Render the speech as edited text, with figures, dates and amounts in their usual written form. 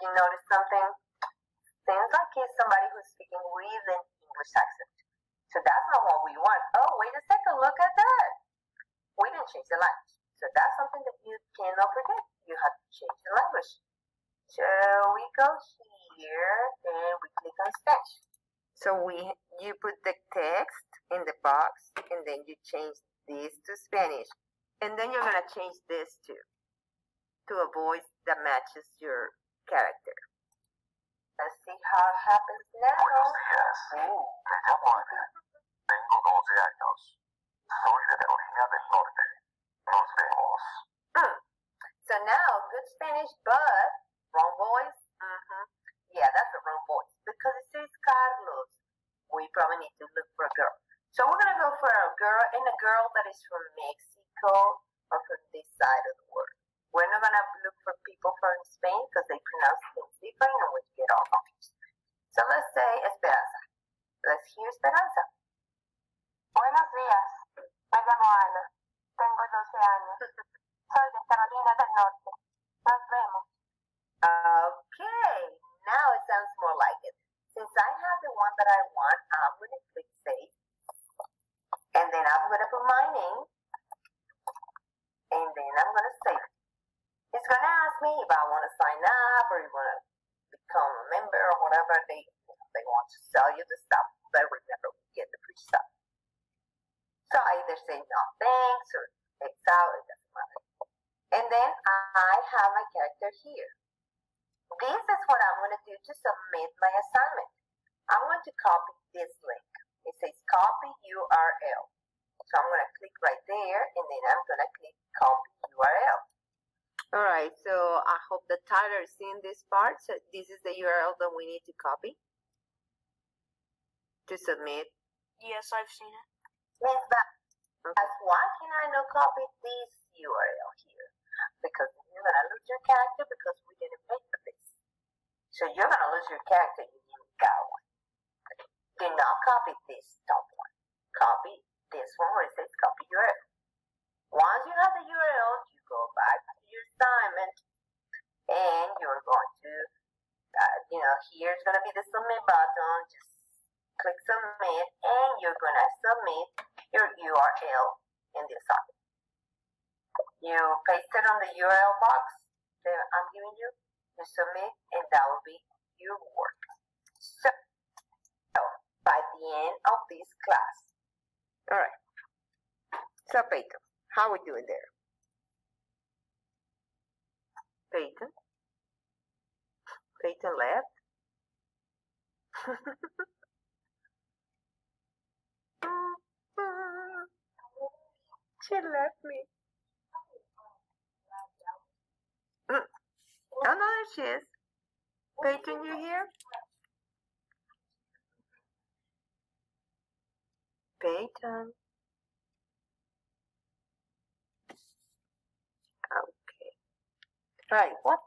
You notice something? Seems like he's somebody who's speaking with an English accent. So that's not what we want. Oh, wait a second, look at that. We didn't change the language. So that's something that you cannot forget. You have to change the language. So we go here and we click on Spanish. So you put the text in the box and then you change this to Spanish. And then you're gonna change this to a voice that matches your character. Let's see how it happens now. Buenos días. Me llamo Ana. Tengo 12 años. Soy de Carolina del Norte. Nos vemos. So now, good Spanish, but wrong voice. Yeah, that's the wrong voice because it says Carlos. We probably need to look for a girl. So we're gonna go for a girl and a girl that is from Mexico or from this side of the world. We're not gonna look for people from Spain because they pronounce things different and we get all confused. So let's say Esperanza. Let's hear Esperanza. Buenos días. Me llamo Ana. Tengo 12 años. Soy de Carolina del Norte. Nos vemos. Okay, now it sounds more like it. Since I have the one that I want, I'm going to click save. And then I'm going to put my name. And then I'm going to save it. It's going to ask me if I want to sign up or you want to become a member or whatever. They want to sell you the stuff. But remember, we get the free stuff. So I either say no thanks or X out. It doesn't matter. And then I have my character here. This is what I'm going to do to submit my assignment. I'm going to copy this link. It says copy URL. So I'm going to click right there and then I'm going to click copy URL. All right, so I hope that Tyler is seeing this part. So this is the URL that we need to copy to submit. Yes, I've seen it. Yes, but why can I not copy this URL here? Because you're going to lose your character because we didn't pay for this. So you're going to lose your character. You didn't got one. Do not copy this top one. Copy this one where it says copy URL. Once you have the URL, you go back to your assignment and you're going to, here's going to be the submit button. Just click submit and you're going to submit your URL in the assignment. You paste it on the URL box that I'm giving you, you submit, and that will be your work. So by the end of this class. All right. So Peyton, how are we doing there? Peyton? Peyton left? She left me. Oh, no, there she is. Peyton, you here? Peyton. Okay. All right, what